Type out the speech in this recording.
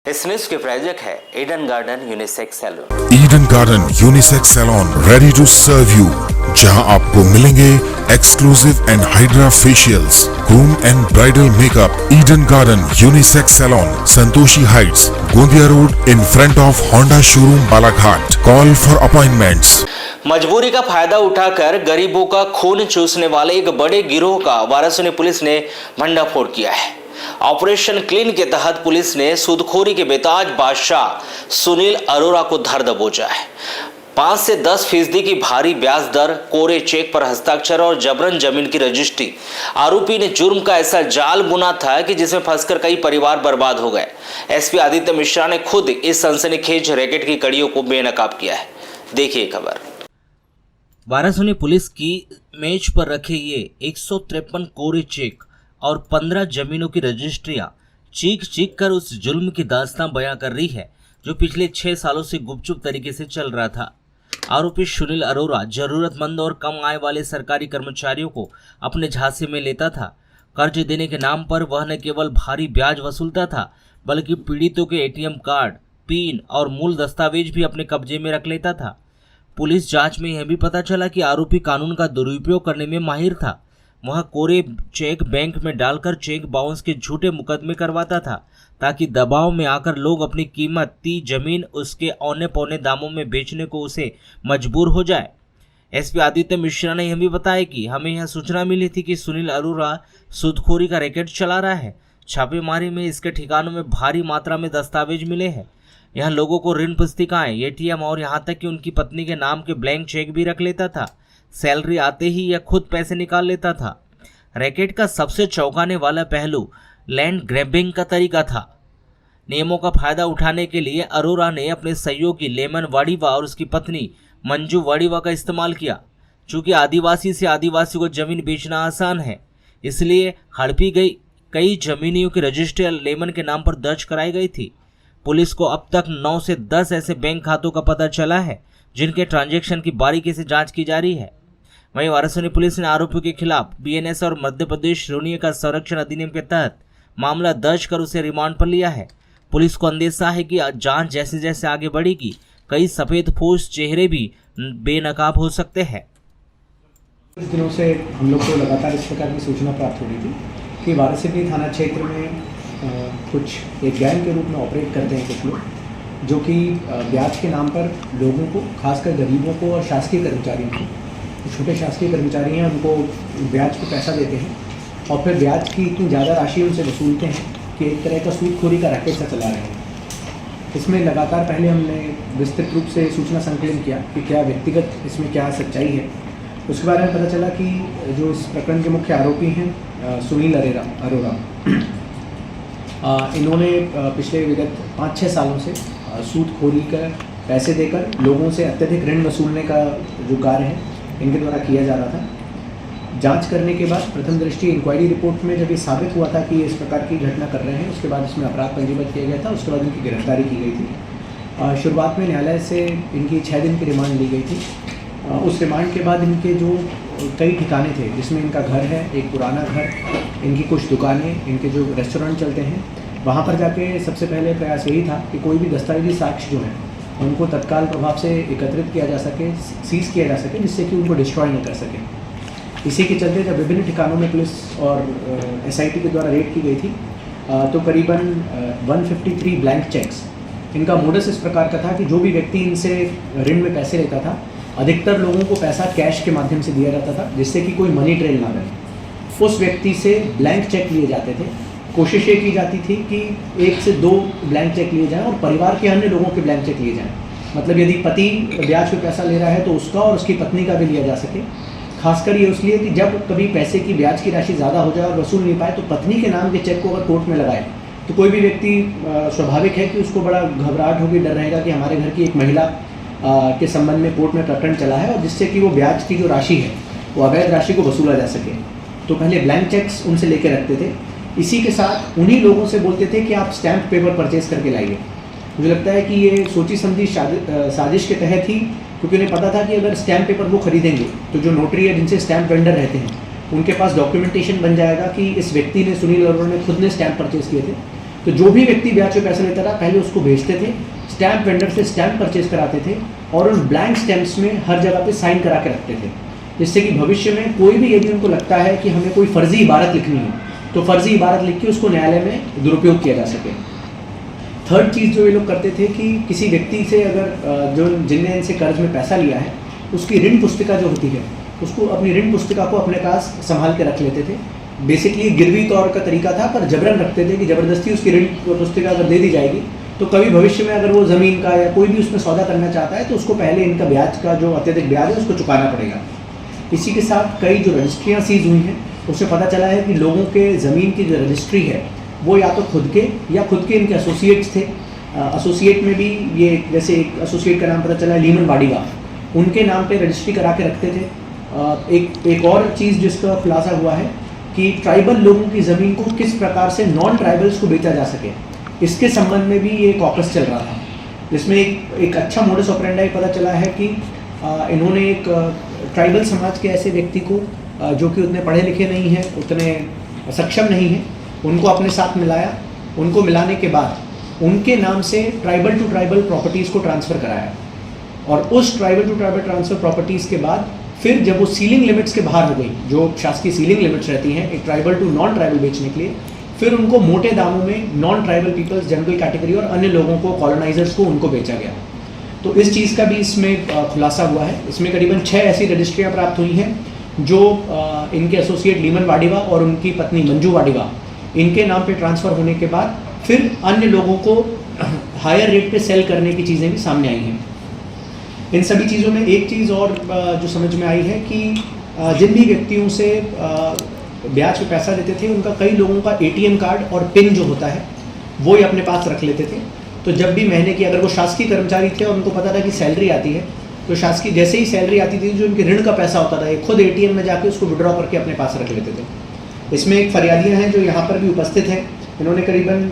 इस न्यूज के प्रायोजक है Eden Garden unisex salon. Eden Garden unisex salon ready to serve you, जहां आपको मिलेंगे exclusive and hydra facials, groom and bridal makeup. Eden Garden unisex salon, Santoshi heights, Gondia road, in front of Honda showroom Balaghat. Call for appointments. मजबूरी का फायदा उठाकर गरीबों का खून चूसने वाले एक बड़े गिरोह का वाराणसी पुलिस ने भंडाफोड़ किया है। ऑपरेशन क्लीन के तहत पुलिस ने सूदखोरी के बेताज बादशाह सुनील अरोरा को धर दबोचा है। 5 से 10% की भारी ब्याज दर, कोरे चेक पर हस्ताक्षर और जबरन जमीन की रजिस्ट्री। आरोपी ने जुर्म का ऐसा जाल बुना था कि जिसमें फंसकर कई परिवार बर्बाद हो गए। एसपी आदित्य मिश्रा ने खुद इस सनसनीखेज रैकेट की कड़ियों को बेनकाब किया है। देखिए खबर। वाराणसी पुलिस की मेज पर रखे ये 153 कोरे चेक और 15 जमीनों की रजिस्ट्रियां चीख कर उस जुल्म की दास्तां बयां कर रही है जो पिछले 6 सालों से गुपचुप तरीके से चल रहा था। आरोपी सुनील अरोरा जरूरतमंद और कम आय वाले सरकारी कर्मचारियों को अपने झांसे में लेता था। कर्ज देने के नाम पर वह न केवल भारी ब्याज वसूलता था, बल्कि पीड़ितों के एटीएम कार्ड, पिन और मूल दस्तावेज भी अपने कब्जे में रख लेता था। पुलिस जांच में यह भी पता चला कि आरोपी कानून का दुरुपयोग करने में माहिर था। वह कोरे चेक बैंक में डालकर चेक बाउंस के झूठे मुकदमे करवाता था ताकि दबाव में आकर लोग अपनी कीमती जमीन उसके औने पौने दामों में बेचने को उसे मजबूर हो जाए। एसपी आदित्य मिश्रा ने यह भी बताया कि हमें यह सूचना मिली थी कि सुनील अरोरा सूदखोरी का रैकेट चला रहा है। छापेमारी में इसके ठिकानों में भारी मात्रा में दस्तावेज मिले हैं। यह लोगों को ऋण पुस्तिकाएं, एटीएम और यहाँ तक कि उनकी पत्नी के नाम के ब्लैंक चेक भी रख लेता था। सैलरी आते ही यह खुद पैसे निकाल लेता था। रैकेट का सबसे चौंकाने वाला पहलू लैंड ग्रैबिंग का तरीका था। नियमों का फायदा उठाने के लिए अरोरा ने अपने सहयोगी लेमन वाड़ीवा और उसकी पत्नी मंजू वाड़ीवा का इस्तेमाल किया। चूंकि आदिवासी से आदिवासी को जमीन बेचना आसान है, इसलिए हड़पी गई कई जमीनियों की रजिस्ट्री लेमन के नाम पर दर्ज कराई गई थी। पुलिस को अब तक 9 से 10 ऐसे बैंक खातों का पता चला है जिनके ट्रांजैक्शन की बारीकी से जांच की जा रही है। वहीं वाराणसी पुलिस ने आरोपियों के खिलाफ बीएनएस और मध्य प्रदेश ऋणियों का संरक्षण अधिनियम के तहत मामला दर्ज कर उसे रिमांड पर लिया है। पुलिस को अंदेशा है कि जांच जैसे जैसे आगे बढ़ेगी, कई सफेदपोश चेहरे भी बेनकाब हो सकते हैं। कुछ दिनों से हम लोग को लगातार इस प्रकार की सूचना प्राप्त हो रही थी कि वाराणसी थाना क्षेत्र में कुछ एक गैंग के रूप में ऑपरेट करते हैं कुछ लोग, जो कि ब्याज के नाम पर लोगों को, खासकर गरीबों को और शासकीय कर्मचारियों को, छोटे शासकीय कर्मचारी हैं, उनको ब्याज पे पैसा देते हैं और फिर ब्याज की इतनी ज़्यादा राशि उनसे वसूलते हैं कि एक तरह का सूदखोरी का रैकेट सा चला रहे हैं। इसमें लगातार पहले हमने विस्तृत रूप से सूचना संकलन किया कि क्या व्यक्तिगत इसमें क्या सच्चाई है। उसके बारे में पता चला कि जो इस प्रकरण के मुख्य आरोपी हैं सुनील अरोरा, इन्होंने पिछले विगत 5-6 सालों से सूदखोरी का पैसे देकर लोगों से अत्यधिक ऋण वसूलने का जो कार्य है इनके द्वारा किया जा रहा था। जांच करने के बाद प्रथम दृष्टि इंक्वायरी रिपोर्ट में जब ये साबित हुआ था कि ये इस प्रकार की घटना कर रहे हैं, उसके बाद इसमें अपराध पंजीबद्ध किया गया था। उसके बाद इनकी गिरफ्तारी की गई थी। शुरुआत में न्यायालय से इनकी 6 दिन की रिमांड ली गई थी। उस रिमांड के बाद इनके जो कई ठिकाने थे, जिसमें इनका घर है, एक पुराना घर, इनकी कुछ दुकानें, इनके जो रेस्टोरेंट चलते हैं, वहाँ पर जाके सबसे पहले प्रयास यही था कि कोई भी दस्तावेजी साक्ष्य जो है उनको तत्काल प्रभाव से एकत्रित किया जा सके, सीज किया जा सके, जिससे कि उनको डिस्ट्रॉय नहीं कर सके। इसी के चलते जब विभिन्न ठिकानों में पुलिस और एसआईटी के द्वारा रेड की गई थी तो करीबन 153 ब्लैंक चेक्स। इनका मोडस इस प्रकार का था कि जो भी व्यक्ति इनसे ऋण में पैसे लेता था, अधिकतर लोगों को पैसा कैश के माध्यम से दिया जाता था, जिससे कि कोई मनी ट्रेल ना रहे। उस व्यक्ति से ब्लैंक चेक लिए जाते थे। कोशिश ये की जाती थी कि 1 से 2 ब्लैंक चेक लिए जाएं और परिवार के अन्य लोगों के ब्लैंक चेक लिए जाएं। मतलब यदि पति ब्याज पे पैसा ले रहा है तो उसका और उसकी पत्नी का भी लिया जा सके। खासकर ये इसलिए कि जब कभी पैसे की ब्याज की राशि ज़्यादा हो जाए और वसूल नहीं पाए तो पत्नी के नाम के चेक को अगर कोर्ट में लगाए तो कोई भी व्यक्ति स्वाभाविक है कि उसको बड़ा घबराहट होगी, डर रहेगा कि हमारे घर की एक महिला के संबंध में कोर्ट में प्रकरण चला है और जिससे कि वो ब्याज की जो राशि है वो अवैध राशि को वसूला जा सके। तो पहले ब्लैंक चेक्स उनसे लेके रखते थे। इसी के साथ उन्हीं लोगों से बोलते थे कि आप स्टैम्प पेपर परचेज करके लाइए। मुझे लगता है कि ये सोची समझी साजिश के तहत ही, क्योंकि उन्हें पता था कि अगर स्टैम्प पेपर वो खरीदेंगे तो जो नोटरी है, जिनसे स्टैम्प वेंडर रहते हैं, उनके पास डॉक्यूमेंटेशन बन जाएगा कि इस व्यक्ति ने, सुनील अरोरा ने खुद ने स्टैम्प परचेज किए थे तो जो भी व्यक्ति ब्याज पे पैसा लेता था पहले उसको भेजते थे, स्टैम्प वेंडर से स्टैम्प परचेज कराते थे और उन ब्लैंक स्टैम्प्स में हर जगह पे साइन करा के रखते थे, जिससे कि भविष्य में कोई भी यदि उनको लगता है कि हमें कोई फर्जी इबारत लिखनी है तो फर्जी इबारत लिख के उसको न्यायालय में दुरुपयोग किया जा सके। थर्ड चीज़ जो ये लोग करते थे कि किसी व्यक्ति से अगर जो जिनने इनसे कर्ज में पैसा लिया है उसकी ऋण पुस्तिका जो होती है उसको अपनी ऋण पुस्तिका को अपने पास संभाल के रख लेते थे। बेसिकली गिरवी तौर का तरीका था, पर जबरन रखते थे कि ज़बरदस्ती उसकी ऋण पुस्तिका अगर दे दी जाएगी तो कभी भविष्य में अगर वो ज़मीन का या कोई भी उसमें सौदा करना चाहता है तो उसको पहले इनका ब्याज का जो अत्यधिक ब्याज है उसको चुकाना पड़ेगा। इसी के साथ कई जो रजिस्ट्रियाँ सीज हुई हैं उससे पता चला है कि लोगों के ज़मीन की जो रजिस्ट्री है वो या तो खुद के या खुद के इनके एसोसिएट्स थे। एसोसिएट में भी ये जैसे एक एसोसिएट का नाम पता चला लीमन वाडिवा, उनके नाम पे रजिस्ट्री करा के रखते थे। एक और चीज़ जिसका खुलासा हुआ है कि ट्राइबल लोगों की ज़मीन को किस प्रकार से नॉन ट्राइबल्स को बेचा जा सके, इसके संबंध में भी ये कॉकस चल रहा था, जिसमें एक अच्छा मोडस ऑपरेंडाई पता चला है कि इन्होंने एक ट्राइबल समाज के ऐसे व्यक्ति को जो कि उतने पढ़े लिखे नहीं हैं, उतने सक्षम नहीं हैं, उनको अपने साथ मिलाया। उनको मिलाने के बाद उनके नाम से ट्राइबल टू ट्राइबल प्रॉपर्टीज़ को ट्रांसफ़र कराया और उस tribal to tribal transfer properties के बाद फिर जब वो सीलिंग लिमिट्स के बाहर हो गई, जो शासकीय सीलिंग लिमिट्स रहती हैं एक ट्राइबल टू नॉन ट्राइबल बेचने के लिए, फिर उनको मोटे दामों में non tribal peoples, general category और अन्य लोगों को, कॉलोनाइजर्स को उनको बेचा गया। तो इस चीज़ का भी इसमें खुलासा हुआ है। इसमें करीबन 6 ऐसी रजिस्ट्रियाँ प्राप्त हुई हैं जो इनके एसोसिएट लीमन वाडिवा और उनकी पत्नी मंजू वाडिवा इनके नाम पे ट्रांसफ़र होने के बाद फिर अन्य लोगों को हायर रेट पे सेल करने की चीज़ें भी सामने आई हैं। इन सभी चीज़ों में एक चीज़ और जो समझ में आई है कि जिन भी व्यक्तियों से ब्याज पे पैसा देते थे उनका कई लोगों का ATM कार्ड और पिन जो होता है वो ही अपने पास रख लेते थे। तो जब भी महीने की, अगर वो शासकीय कर्मचारी थे और उनको पता था कि सैलरी आती है, तो शासकीय जैसे ही सैलरी आती थी जो उनके ऋण का पैसा होता था ये खुद ATM में जाके उसको विड्रॉ करके अपने पास रख लेते थे। इसमें एक फरियादियाँ हैं जो यहाँ पर भी उपस्थित हैं, इन्होंने करीबन